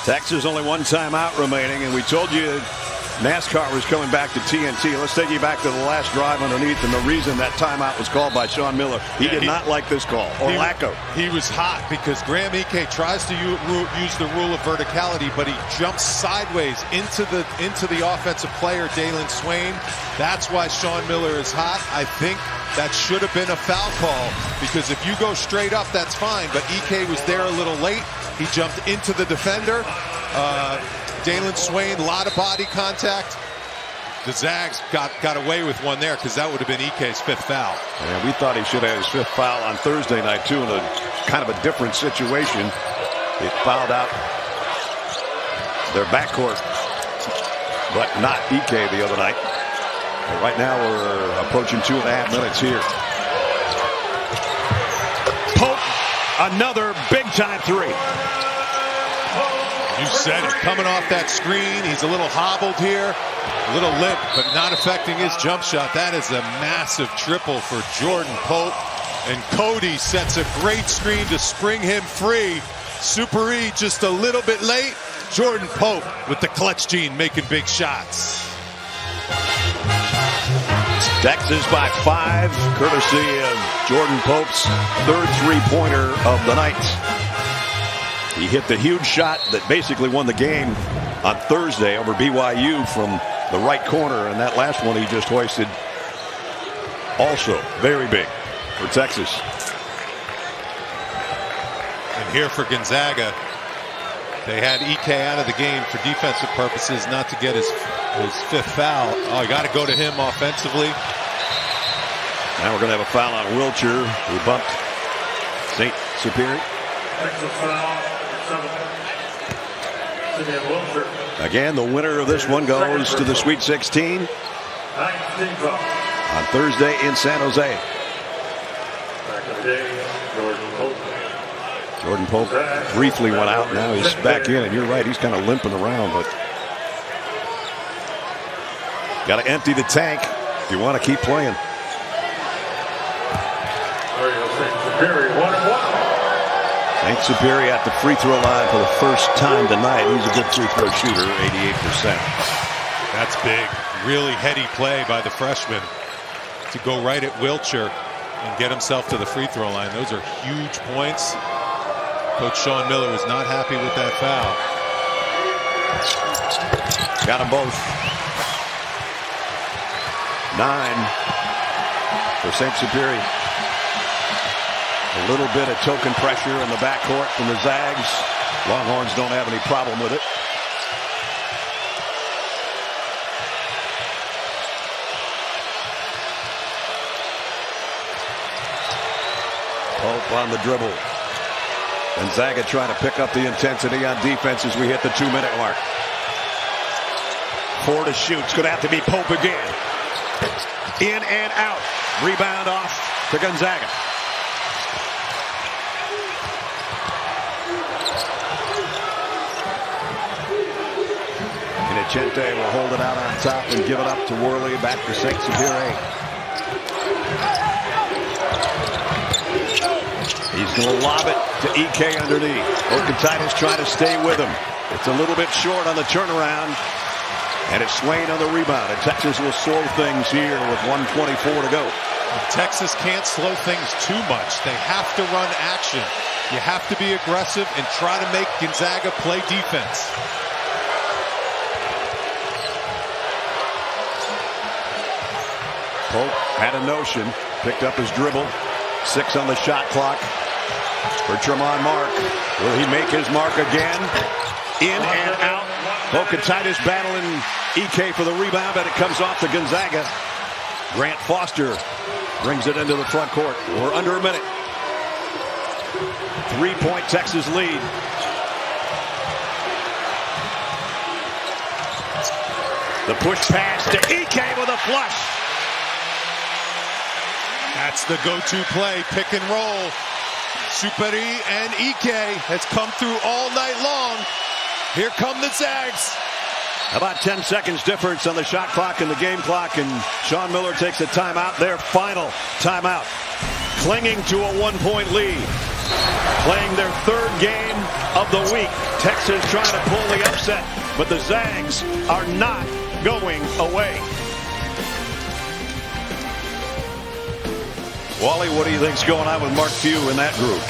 Texas only one timeout remaining, and we told you NASCAR was coming back to TNT. Let's take you back to the last drive underneath, and the reason that timeout was called by Sean Miller. He did not like this call, or lack of. He was hot because Graham Ike tries to use the rule of verticality, but he jumps sideways into the offensive player, Dalen Swain. That's why Sean Miller is hot. I think that should have been a foul call, because if you go straight up, that's fine. But Ike was there a little late. He jumped into the defender. Dalen Swain, a lot of body contact. The Zags got away with one there, because that would have been Ike's 5th foul. Yeah, we thought he should have his 5th foul on Thursday night, too, in a kind of a different situation. It fouled out their backcourt, but not Ike the other night. But right now, we're approaching 2.5 minutes here. Pope, another big-time three. You said it. Coming off that screen, he's a little hobbled here, a little limp, but not affecting his jump shot. That is a massive triple for Jordan Pope. And Cody sets a great screen to spring him free. Super E just a little bit late. Jordan Pope with the clutch gene, making big shots. Texas by 5, courtesy of Jordan Pope's 3rd three-pointer of the night. He hit the huge shot that basically won the game on Thursday over BYU from the right corner, and that last one he just hoisted, also very big for Texas. And here for Gonzaga, they had Ike out of the game for defensive purposes, not to get his 5th foul. Oh, you got to go to him offensively. Now we're going to have a foul on Wilcher, who bumped St. Superior. Again, the winner of this one goes to the Sweet 16 on Thursday in San Jose. Jordan Pope briefly went out. Now he's back in, and you're right, he's kind of limping around, but got to empty the tank if you want to keep playing. St. Superior at the free throw line for the first time tonight. He's a good free throw shooter, 88%. That's big. Really heady play by the freshman to go right at Wilcher and get himself to the free throw line. Those are huge points. Coach Sean Miller was not happy with that foul. Got them both. 9 for St. Superior. A little bit of token pressure in the backcourt from the Zags. Longhorns don't have any problem with it. Pope on the dribble. Gonzaga trying to pick up the intensity on defense as we hit the 2-minute mark. 4 to shoot. It's going to have to be Pope again. In and out. Rebound off to Gonzaga. Chente will hold it out on top and give it up to Worley. Back to St. Superior. He's going to lob it to Ike underneath. Okataitis trying to stay with him. It's a little bit short on the turnaround. And it's Swain on the rebound. And Texas will slow things here with 1:24 to go. Texas can't slow things too much. They have to run action. You have to be aggressive and try to make Gonzaga play defense. Pope had a notion, picked up his dribble. 6 on the shot clock for Tremont Mark. Will he make his mark again? In and out. Okataitis battling Ike for the rebound, but it comes off to Gonzaga. Grant Foster brings it into the front court. We're under a minute. 3-point Texas lead. The push pass to Ike with a flush. That's the go-to play, pick and roll. Superi and Ike has come through all night long. Here come the Zags. About 10 seconds difference on the shot clock and the game clock, and Sean Miller takes a timeout, their final timeout. Clinging to a 1-point lead. Playing their 3rd game of the week. Texas trying to pull the upset, but the Zags are not going away. Wally, what do you think's going on with Mark Few in that group?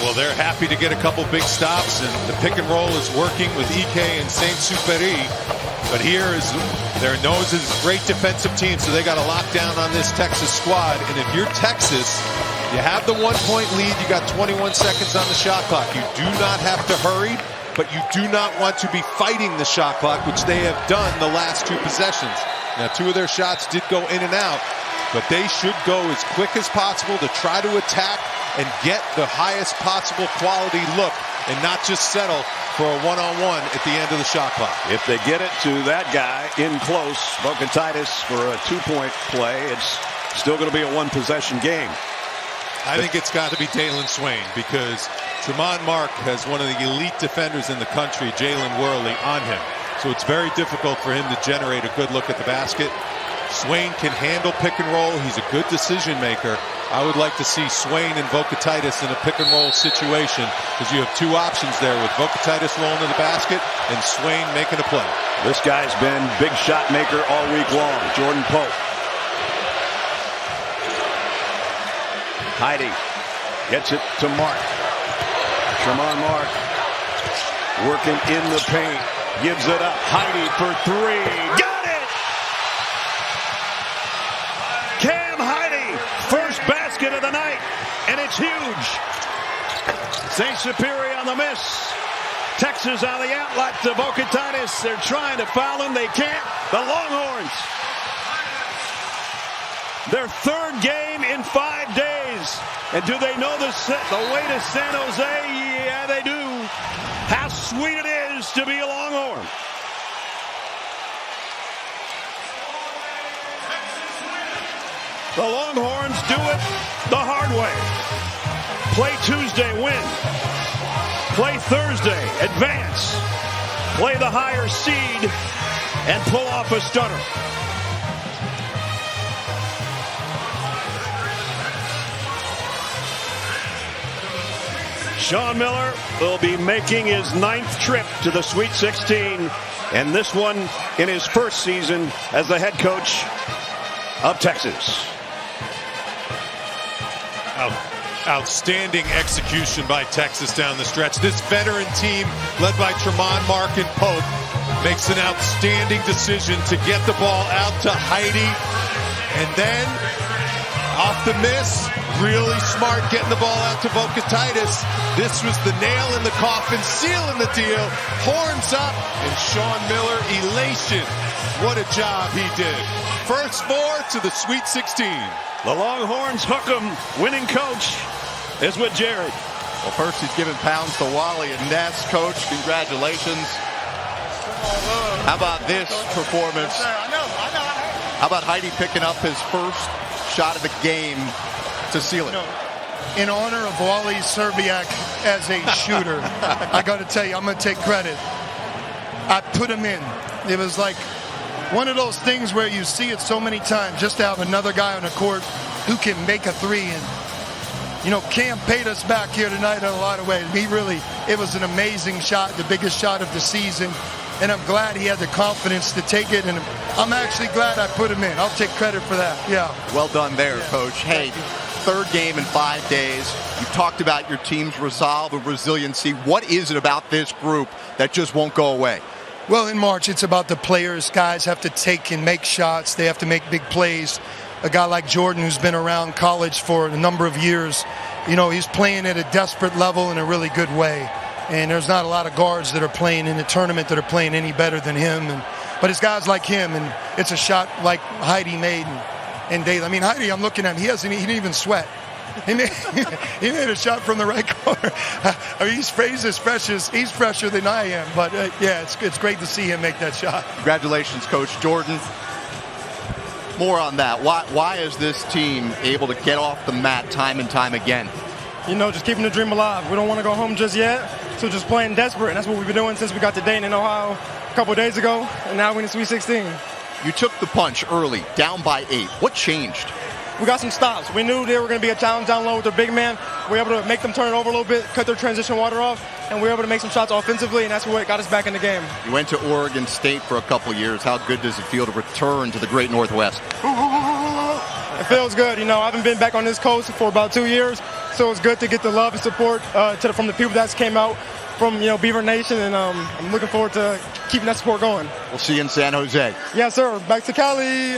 Well, they're happy to get a couple big stops, and the pick and roll is working with Ike and Saint-Supéry. But here is their nose is a great defensive team, so they got to lock down on this Texas squad. And if you're Texas, you have the 1-point lead. You got 21 seconds on the shot clock. You do not have to hurry, but you do not want to be fighting the shot clock, which they have done the last 2 possessions. Now, 2 of their shots did go in and out, but they should go as quick as possible to try to attack and get the highest possible quality look and not just settle for a one-on-one at the end of the shot clock. If they get it to that guy in close, Bocatitis for a 2-point play, it's still going to be a 1-possession game. I think it's got to be Dalen Swain, because Tremont Mark has one of the elite defenders in the country, Jalen Worley, on him. So it's very difficult for him to generate a good look at the basket. Swain can handle pick and roll. He's a good decision maker. I would like to see Swain and Bocatitis in a pick and roll situation, because you have 2 options there with Bocatitis rolling to the basket and Swain making a play. This guy's been big shot maker all week long, Jordan Pope. Heidi gets it to Mark. Tremont Mark working in the paint. Gives it up. Heidi for 3. Got it! Cam Heidi, first basket of the night, and it's huge. Saint-Supéry on the miss. Texas on the outlet to Bocatitis. They're trying to foul him. They can't. The Longhorns. Their 3rd game in 5 days. And do they know the way to San Jose? Yeah, they do. How sweet it is to be a Longhorn. The Longhorns do it the hard way. Play Tuesday, win. Play Thursday, advance. Play the higher seed and pull off a stunner. Sean Miller will be making his 9th trip to the Sweet 16, and this one in his first season as the head coach of Texas. Outstanding execution by Texas down the stretch. This veteran team, led by Tremont Mark and Pope, makes an outstanding decision to get the ball out to Heidi, and then off the miss, really smart getting the ball out to Bocatitis. This was the nail in the coffin, sealing the deal. Horns up, and Sean Miller, elation. What a job he did. First 4 to the Sweet 16. The Longhorns hook 'em. Winning coach is with Jared. Well, first he's giving pounds to Wally and Ness. Coach, congratulations. How about this performance? How about Heidi picking up his first shot of the game to seal it? In honor of Wally Serbiak as a shooter, I got to tell you, I'm going to take credit. I put him in. It was like one of those things where you see it so many times, just to have another guy on the court who can make a 3. And, you know, Cam paid us back here tonight in a lot of ways. It was an amazing shot, the biggest shot of the season. And I'm glad he had the confidence to take it. And I'm actually glad I put him in. I'll take credit for that. Yeah. Well done there, Coach. Hey, 3rd game in 5 days. You talked about your team's resolve and resiliency. What is it about this group that just won't go away? Well, in March, it's about the players. Guys have to take and make shots. They have to make big plays. A guy like Jordan, who's been around college for a number of years, you know, he's playing at a desperate level in a really good way. And there's not a lot of guards that are playing in the tournament that are playing any better than him. But it's guys like him, and it's a shot like Heidi made and Dale. I mean, Heidi, I'm looking at him. He didn't even sweat. He made a shot from the right corner. I mean, he's fresher than I am. But yeah, it's great to see him make that shot. Congratulations, Coach Jordan. More on that. Why is this team able to get off the mat time and time again? You know, just keeping the dream alive. We don't want to go home just yet, so just playing desperate. And that's what we've been doing since we got to Dayton in Ohio a couple of days ago, and now we're in the Sweet 16. You took the punch early, down by 8. What changed? we got some stops. We knew they were going to be a challenge down low with their big man. We were able to make them turn it over a little bit, cut their transition water off, and we were able to make some shots offensively, and that's what got us back in the game. You went to Oregon State for a couple years. How good does it feel to return to the great Northwest? It feels good. You know, I haven't been back on this coast for about 2 years, so it's good to get the love and support from the people that came out from, Beaver Nation, and I'm looking forward to keeping that support going. We'll see you in San Jose. Yes, sir. Back to Cali.